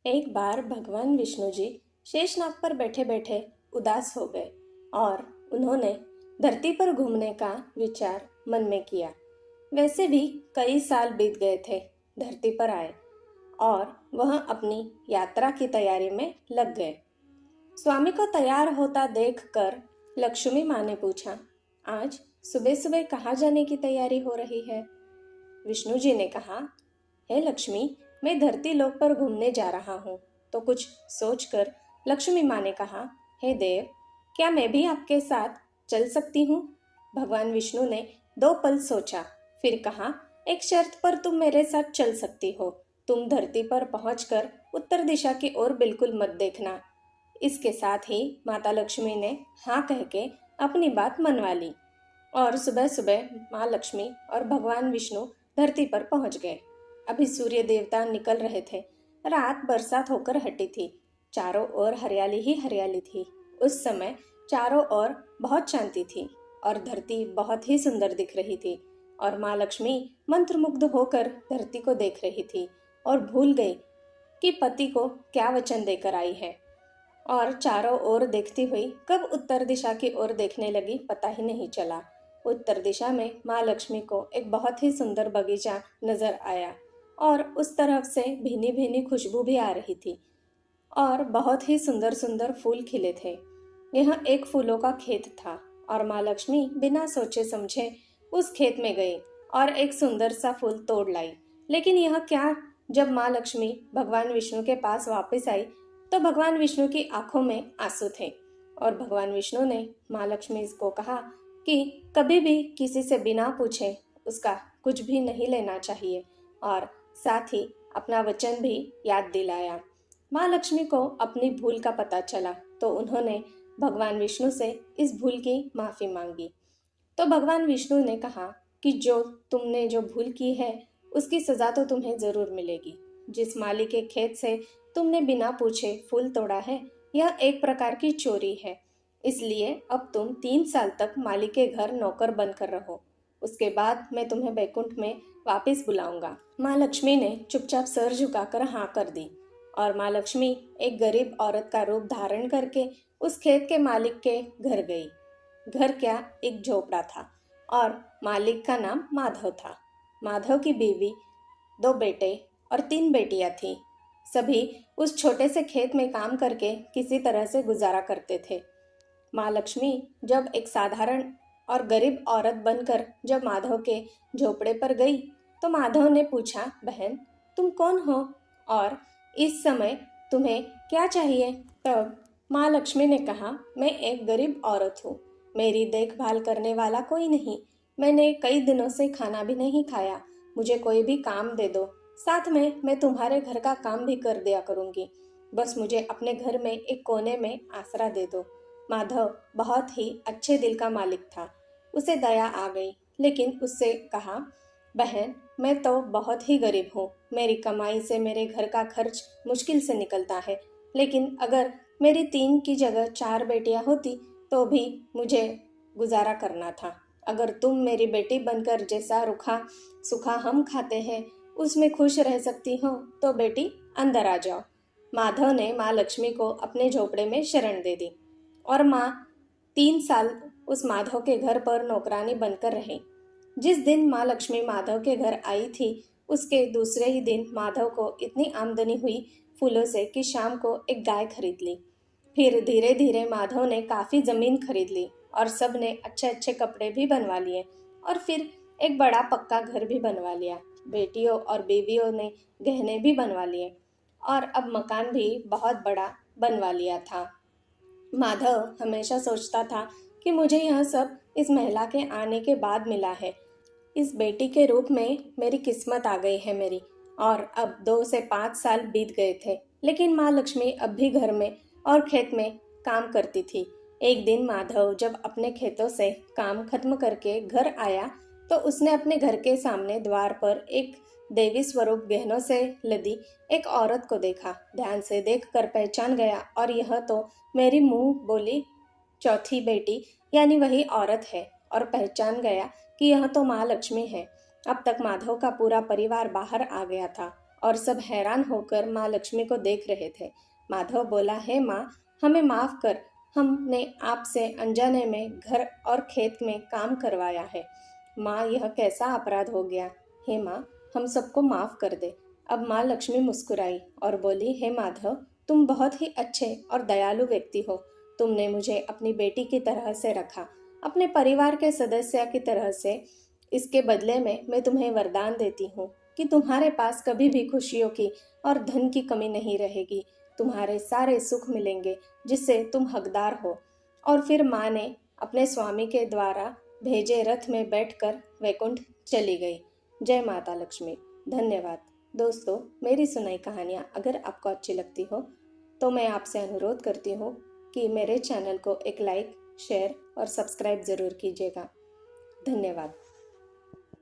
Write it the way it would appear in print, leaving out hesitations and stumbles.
एक बार भगवान विष्णु जी शेषनाग पर बैठे बैठे उदास हो गए और उन्होंने धरती पर घूमने का विचार मन में किया। वैसे भी कई साल बीत गए थे धरती पर आए और वह अपनी यात्रा की तैयारी में लग गए। स्वामी को तैयार होता देखकर लक्ष्मी माँ ने पूछा, आज सुबह सुबह कहाँ जाने की तैयारी हो रही है? विष्णु जी ने कहा, हे लक्ष्मी, मैं धरती लोक पर घूमने जा रहा हूँ। तो कुछ सोचकर लक्ष्मी माँ ने कहा, हे देव, क्या मैं भी आपके साथ चल सकती हूँ? भगवान विष्णु ने 2 पल सोचा, फिर कहा, एक शर्त पर तुम मेरे साथ चल सकती हो। तुम धरती पर पहुंचकर उत्तर दिशा की ओर बिल्कुल मत देखना। इसके साथ ही माता लक्ष्मी ने हाँ कह के अपनी बात मनवा ली और सुबह सुबह माँ लक्ष्मी और भगवान विष्णु धरती पर पहुंच गए। अभी सूर्य देवता निकल रहे थे। रात बरसात होकर हटी थी। चारों ओर हरियाली ही हरियाली थी। उस समय चारों ओर बहुत शांति थी और धरती बहुत ही सुंदर दिख रही थी और माँ लक्ष्मी मंत्रमुग्ध होकर धरती को देख रही थी और भूल गई कि पति को क्या वचन देकर आई है और चारों ओर देखती हुई कब उत्तर दिशा की ओर देखने लगी पता ही नहीं चला। उत्तर दिशा में माँ लक्ष्मी को एक बहुत ही सुंदर बगीचा नजर आया और उस तरफ से भीनी भीनी खुशबू भी आ रही थी और बहुत ही सुंदर सुंदर फूल खिले थे। यह एक फूलों का खेत था और माँ लक्ष्मी बिना सोचे समझे उस खेत में गई और एक सुंदर सा फूल तोड़ लाई। लेकिन यह क्या, जब माँ लक्ष्मी भगवान विष्णु के पास वापस आई तो भगवान विष्णु की आंखों में आंसू थे और भगवान विष्णु ने माँ लक्ष्मी को कहा कि कभी भी किसी से बिना पूछे उसका कुछ भी नहीं लेना चाहिए और साथ ही अपना वचन भी याद दिलाया। माँ लक्ष्मी को अपनी भूल का पता चला तो उन्होंने भगवान विष्णु से इस भूल की माफी मांगी। तो भगवान विष्णु ने कहा कि जो तुमने जो भूल की है उसकी सजा तो तुम्हें जरूर मिलेगी। जिस माली के खेत से तुमने बिना पूछे फूल तोड़ा है, यह एक प्रकार की चोरी है। इसलिए अब तुम 3 साल तक माली के घर नौकर बनकर रहो। उसके बाद मैं तुम्हें बैकुंठ में वापस बुलाऊंगा। माँ लक्ष्मी ने चुपचाप सर झुकाकर हाँ कर दी और माँ लक्ष्मी एक गरीब औरत का रूप धारण करके उस खेत के मालिक के घर गई। घर क्या, एक झोपड़ा था और मालिक का नाम माधव था। माधव की बीवी, 2 बेटे और 3 बेटियां थीं। सभी उस छोटे से खेत में काम करके किसी तरह से गुजारा करते थे। माँ लक्ष्मी जब एक साधारण और गरीब औरत बनकर जब माधव के झोपड़े पर गई तो माधव ने पूछा, बहन, तुम कौन हो और इस समय तुम्हें क्या चाहिए? तब माँ लक्ष्मी ने कहा, मैं एक गरीब औरत हूँ। मेरी देखभाल करने वाला कोई नहीं। मैंने कई दिनों से खाना भी नहीं खाया। मुझे कोई भी काम दे दो, साथ में मैं तुम्हारे घर का काम भी कर दिया करूंगी। बस मुझे अपने घर में एक कोने में आसरा दे दो। माधव बहुत ही अच्छे दिल का मालिक था। उसे दया आ गई, लेकिन उससे कहा, बहन, मैं तो बहुत ही गरीब हूँ। मेरी कमाई से मेरे घर का खर्च मुश्किल से निकलता है। लेकिन अगर मेरी 3 की जगह 4 बेटियां होती तो भी मुझे गुजारा करना था। अगर तुम मेरी बेटी बनकर जैसा रूखा सूखा हम खाते हैं उसमें खुश रह सकती हो तो बेटी अंदर आ जाओ। माधव ने माँ लक्ष्मी को अपने झोपड़े में शरण दे दी और माँ 3 साल उस माधव के घर पर नौकरानी बनकर रही। जिस दिन माँ लक्ष्मी माधव के घर आई थी उसके दूसरे ही दिन माधव को इतनी आमदनी हुई फूलों से कि शाम को एक गाय खरीद ली। फिर धीरे धीरे माधव ने काफी जमीन खरीद ली और सब ने अच्छे अच्छे कपड़े भी बनवा लिए और फिर एक बड़ा पक्का घर भी बनवा लिया। बेटियों और बीवियों ने गहने भी बनवा लिए और अब मकान भी बहुत बड़ा बनवा लिया था। माधव हमेशा सोचता था कि मुझे यह सब इस महिला के आने के बाद मिला है। इस बेटी के रूप में मेरी किस्मत आ गई है मेरी। और अब 2 से 5 साल बीत गए थे, लेकिन माँ लक्ष्मी अब भी घर में और खेत में काम करती थी। एक दिन माधव जब अपने खेतों से काम खत्म करके घर आया तो उसने अपने घर के सामने द्वार पर एक देवी स्वरूप गहनों से लदी एक औरत को देखा। ध्यान से देखकर पहचान गया और यह तो मेरी मुंह बोली चौथी बेटी यानी वही औरत है और पहचान गया कि यह तो माँ लक्ष्मी है। अब तक माधव का पूरा परिवार बाहर आ गया था और सब हैरान होकर माँ लक्ष्मी को देख रहे थे। माधव बोला, हे माँ, हमें माफ कर, हमने आपसे अनजाने में घर और खेत में काम करवाया है। माँ, यह कैसा अपराध हो गया? हे माँ, हम सबको माफ कर दे। अब माँ लक्ष्मी मुस्कुराई और बोली, हे माधव, तुम बहुत ही अच्छे और दयालु व्यक्ति हो। तुमने मुझे अपनी बेटी की तरह से रखा, अपने परिवार के सदस्य की तरह से। इसके बदले में मैं तुम्हें वरदान देती हूँ कि तुम्हारे पास कभी भी खुशियों की और धन की कमी नहीं रहेगी। तुम्हारे सारे सुख मिलेंगे जिससे तुम हकदार हो। और फिर माँ ने अपने स्वामी के द्वारा भेजे रथ में बैठकर वैकुंठ चली गई। जय माता लक्ष्मी। धन्यवाद। दोस्तों, मेरी सुनाई कहानियाँ अगर आपको अच्छी लगती हो तो मैं आपसे अनुरोध करती हूँ कि मेरे चैनल को एक लाइक, शेयर और सब्सक्राइब ज़रूर कीजिएगा। धन्यवाद।